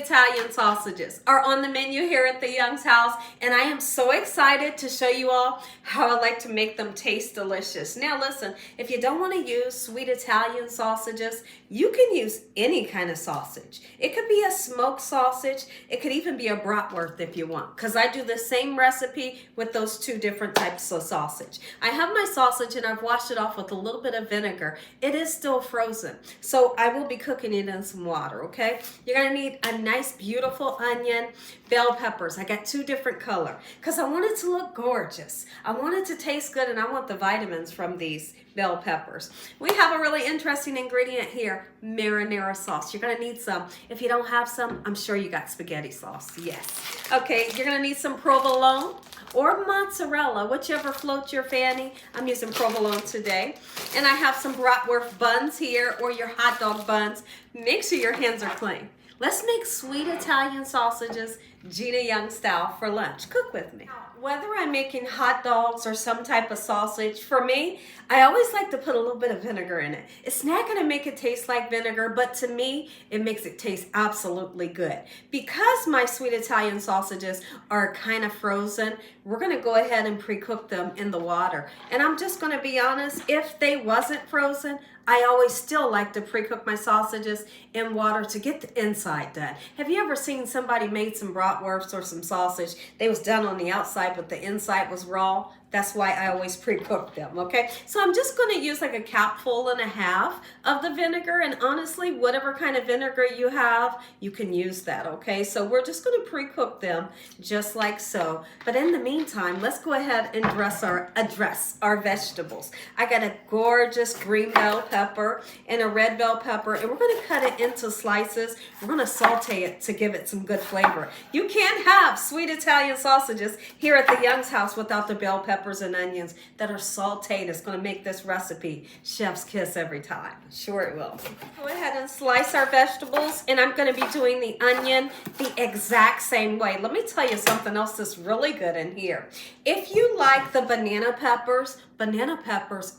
Italian sausages are on the menu here at the Young's house, and I am so excited to show you all how I like to make them taste delicious. Now listen, if you don't want to use sweet Italian sausages, you can use any kind of sausage. It could be a smoked sausage, it could even be a bratwurst if you want, because I do the same recipe with those two different types of sausage. I have my sausage and I've washed it off with a little bit of vinegar. It is still frozen, so I will be cooking it in some water, okay? You're gonna need a nice, beautiful onion, bell peppers. I got two different color because I want it to look gorgeous. I want it to taste good, and I want the vitamins from these bell peppers. We have a really interesting ingredient here, marinara sauce. You're gonna need some. If you don't have some, I'm sure you got spaghetti sauce, yes. Okay, you're gonna need some provolone or mozzarella, whichever floats your fanny. I'm using provolone today. And I have some bratwurst buns here, or your hot dog buns. Make sure your hands are clean. Let's make sweet Italian sausages Gina Young style for lunch. Cook with me. Whether I'm making hot dogs or some type of sausage, for me, I always like to put a little bit of vinegar in it. It's not going to make it taste like vinegar, but to me, it makes it taste absolutely good. Because my sweet Italian sausages are kind of frozen, we're going to go ahead and pre-cook them in the water. And I'm just going to be honest, if they wasn't frozen, I always still like to pre-cook my sausages in water to get the inside done. Have you ever seen somebody made some bratwurst or some sausage? They was done on the outside, but the inside was raw. That's why I always pre-cook them, okay? So I'm just gonna use like a capful and a half of the vinegar, and honestly, whatever kind of vinegar you have, you can use that, okay? So we're just gonna pre-cook them just like so. But in the meantime, let's go ahead and address our vegetables. I got a gorgeous green bell pepper and a red bell pepper, and we're gonna cut it into slices. We're gonna saute it to give it some good flavor. You can't have sweet Italian sausages here at the Young's house without the bell peppers and onions that are sauteed. It's going to make this recipe chef's kiss every time. Sure it will. Go ahead and slice our vegetables, and I'm going to be doing the onion the exact same way. Let me tell you something else that's really good in here. If you like the banana peppers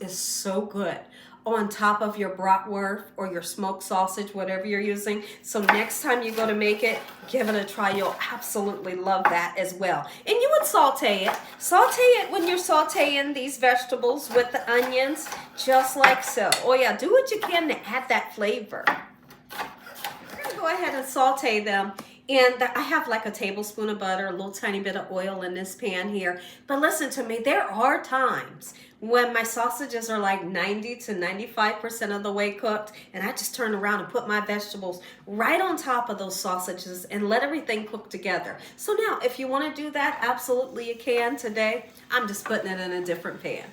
is so good on top of your bratwurst or your smoked sausage, whatever you're using. So next time you go to make it, give it a try. You'll absolutely love that as well. And you would saute it. Saute it when you're sauteing these vegetables with the onions, just like so. Oh yeah, do what you can to add that flavor. We're gonna go ahead and saute them. And I have like a tablespoon of butter, a little tiny bit of oil in this pan here. But listen to me, there are times when my sausages are like 90 to 95% of the way cooked, and I just turn around and put my vegetables right on top of those sausages and let everything cook together. So now, if you want to do that, absolutely you can. Today, I'm just putting it in a different pan.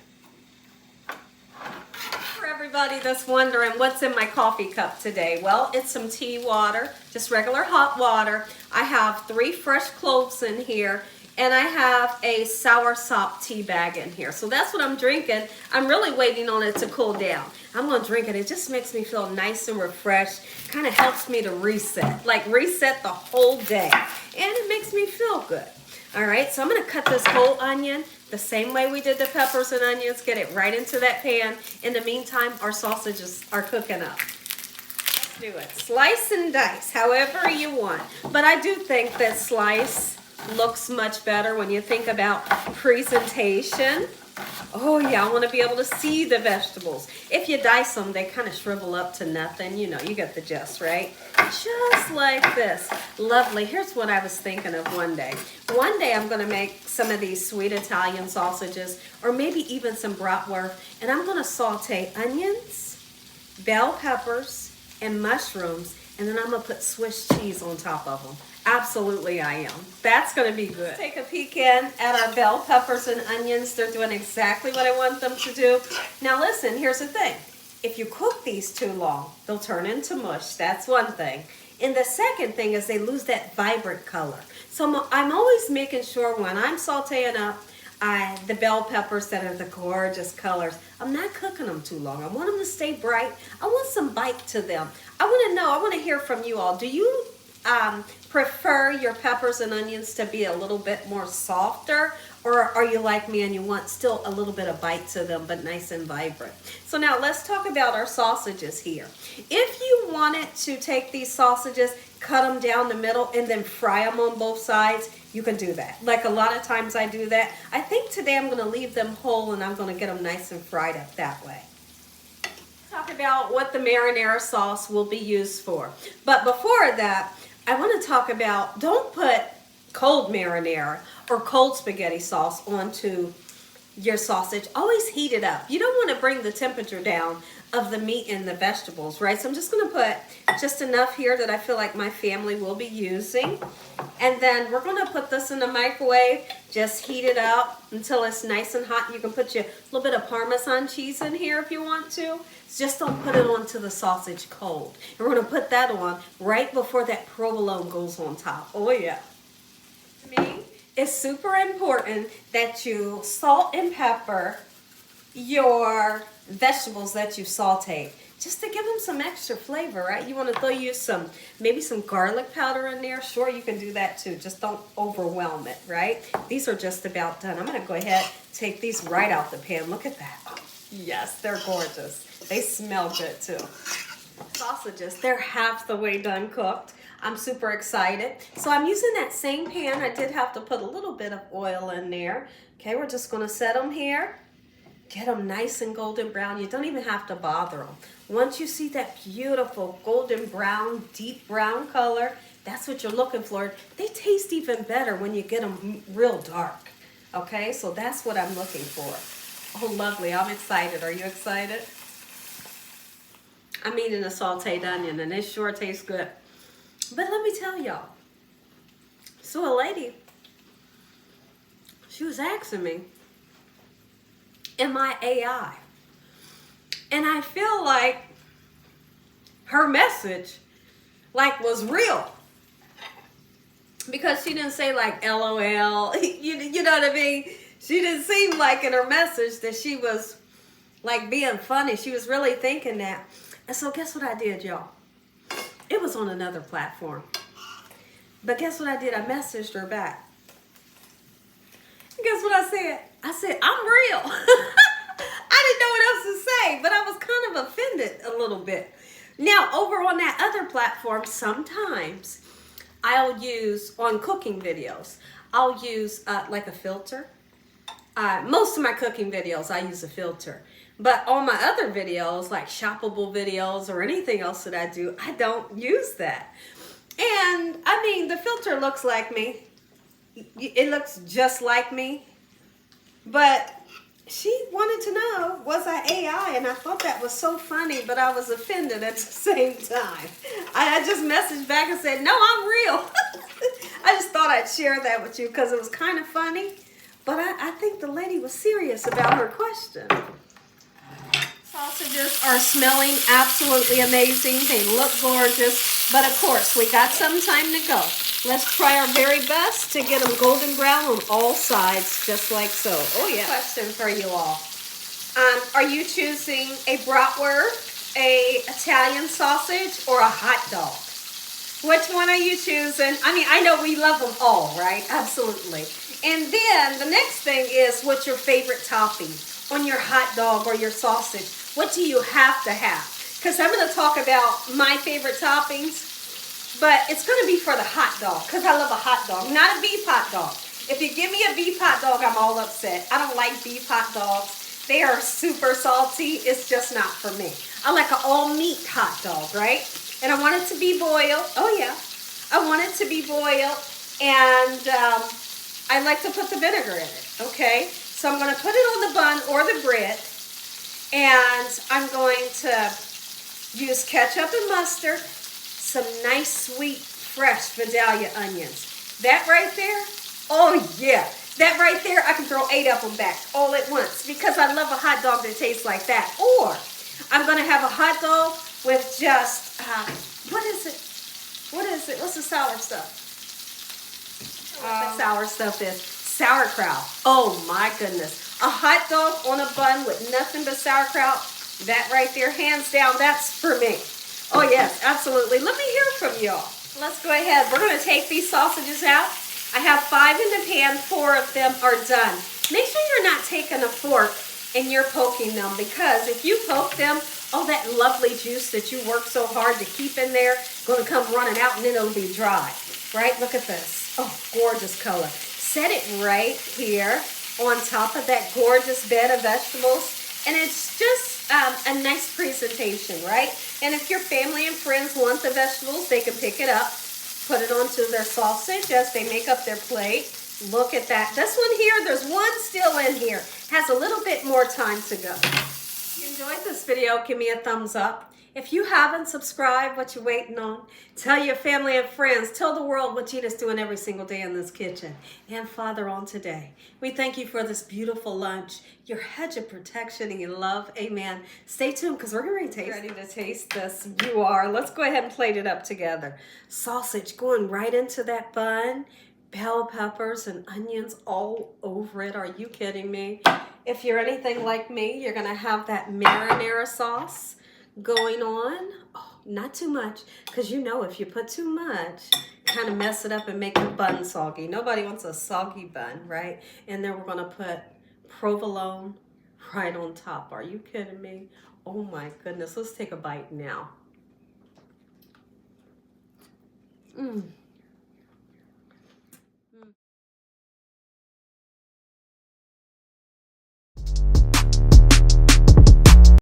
For everybody that's wondering what's in my coffee cup today, well, it's some tea water, just regular hot water. I have 3 fresh cloves in here, and I have a soursop tea bag in here. So that's what I'm drinking. I'm really waiting on it to cool down. I'm gonna drink it. It just makes me feel nice and refreshed. Kind of helps me to reset, like reset the whole day. And it makes me feel good. All right, so I'm gonna cut this whole onion the same way we did the peppers and onions. Get it right into that pan. In the meantime, our sausages are cooking up. Let's do it. Slice and dice, however you want. But I do think that slice looks much better when you think about presentation. Oh yeah, I want to be able to see the vegetables. If you dice them, they kind of shrivel up to nothing. You know, you get the gist, right? Just like this. Lovely. Here's what I was thinking of one day. One day I'm going to make some of these sweet Italian sausages, or maybe even some bratwurst, and I'm going to saute onions, bell peppers, and mushrooms, and then I'm going to put Swiss cheese on top of them. Absolutely I am. That's going to be good. Take a peek in at our bell peppers and onions. They're doing exactly what I want them to do. Now listen, here's the thing. If you cook these too long, they'll turn into mush. That's one thing. And the second thing is they lose that vibrant color. So I'm always making sure when I'm sauteing up the bell peppers that are the gorgeous colors, I'm not cooking them too long. I want them to stay bright. I want some bite to them. I want to hear from you all. Do you prefer your peppers and onions to be a little bit more softer, or are you like me and you want still a little bit of bite to them but nice and vibrant? So now let's talk about our sausages here. If you wanted to take these sausages, cut them down the middle, and then fry them on both sides, you can do that. Like a lot of times I do that. I think today I'm going to leave them whole and I'm going to get them nice and fried up that way. Talk about what the marinara sauce will be used for. But before that, I want to talk about, don't put cold marinara or cold spaghetti sauce onto your sausage. Always heat it up. You don't want to bring the temperature down of the meat and the vegetables, right? So I'm just going to put just enough here that I feel like my family will be using. And then we're going to put this in the microwave. Just heat it up until it's nice and hot. You can put your little bit of Parmesan cheese in here if you want to. Just don't put it onto the sausage cold. And we're going to put that on right before that provolone goes on top. Oh yeah. To me, it's super important that you salt and pepper your vegetables that you sauteed, just to give them some extra flavor, right? You want to throw you maybe some garlic powder in there. Sure, you can do that too. Just don't overwhelm it, right? These are just about done. I'm going to go ahead, take these right out the pan. Look at that. Oh, yes, they're gorgeous. They smell good too. Sausages, they're half the way done cooked. I'm super excited. So I'm using that same pan. I did have to put a little bit of oil in there. Okay, we're just going to set them here. Get them nice and golden brown. You don't even have to bother them. Once you see that beautiful golden brown, deep brown color, that's what you're looking for. They taste even better when you get them real dark. Okay, so that's what I'm looking for. Oh, lovely. I'm excited. Are you excited? I'm eating a sauteed onion, and it sure tastes good. But let me tell y'all. So a lady, she was asking me, am I AI? And I feel like her message was real. Because she didn't say like LOL, you know what I mean? She didn't seem like in her message that she was like being funny. She was really thinking that. And so guess what I did, y'all? It was on another platform. But guess what I did? I messaged her back. And guess what I said? I said, I'm real. I didn't know what else to say, but I was kind of offended a little bit. Now, over on that other platform, sometimes I'll use, on cooking videos, I'll use like a filter. Most of my cooking videos, I use a filter. But on my other videos, like shoppable videos or anything else that I do, I don't use that. And, I mean, the filter looks like me. It looks just like me. But she wanted to know, was I AI? And I thought that was so funny, but I was offended at the same time. I just messaged back and said, no, I'm real. I just thought I'd share that with you because it was kind of funny. But I think the lady was serious about her question. Sausages are smelling absolutely amazing. They look gorgeous. But of course, we got some time to go. Let's try our very best to get them golden brown on all sides, just like so. Oh yeah. Question for you all. Are you choosing a bratwurst, a Italian sausage, or a hot dog? Which one are you choosing? I mean, I know we love them all, right? Absolutely. And then the next thing is, what's your favorite topping on your hot dog or your sausage? What do you have to have? Because I'm going to talk about my favorite toppings, but it's going to be for the hot dog because I love a hot dog, not a beef hot dog. If you give me a beef hot dog, I'm all upset. I don't like beef hot dogs. They are super salty. It's just not for me. I like an all-meat hot dog, right? And I want it to be boiled. Oh, yeah. I want it to be boiled. And I like to put the vinegar in it, okay? So I'm going to put it on the bun or the bread. And I'm going to use ketchup and mustard, some nice, sweet, fresh Vidalia onions. That right there, oh, yeah. That right there, I can throw 8 of them back all at once because I love a hot dog that tastes like that. Or I'm going to have a hot dog with just, what is it? What is it? What's the sour stuff? What the sour stuff is? Sauerkraut. Oh my goodness. A hot dog on a bun with nothing but sauerkraut. That right there, hands down, that's for me. Oh yes, absolutely. Let me hear from y'all. Let's go ahead. We're going to take these sausages out. I have 5 in the pan. 4 of them are done. Make sure you're not taking a fork and you're poking them, because if you poke them, all that lovely juice that you work so hard to keep in there, going to come running out and then it'll be dry, right? Look at this. Oh, gorgeous color. Set it right here on top of that gorgeous bed of vegetables, and it's just a nice presentation, right? And if your family and friends want the vegetables, they can pick it up, put it onto their sausage as they make up their plate. Look at that. This one here, there's one still in here. Has a little bit more time to go. If you enjoyed this video, give me a thumbs up. If you haven't subscribed, what you waiting on? Tell your family and friends. Tell the world what Gina's doing every single day in this kitchen. And Father, on today, we thank you for this beautiful lunch, your hedge of protection and your love. Amen. Stay tuned because we're going to ready to taste this. You are. Let's go ahead and plate it up together. Sausage going right into that bun. Bell peppers and onions all over it. Are you kidding me? If you're anything like me, you're going to have that marinara sauce going on. Oh, not too much, because you know if you put too much, kind of mess it up and make the bun soggy. Nobody wants a soggy bun, right? And then we're going to put provolone right on top. Are you kidding me? Oh my goodness. Let's take a bite now. Mmm.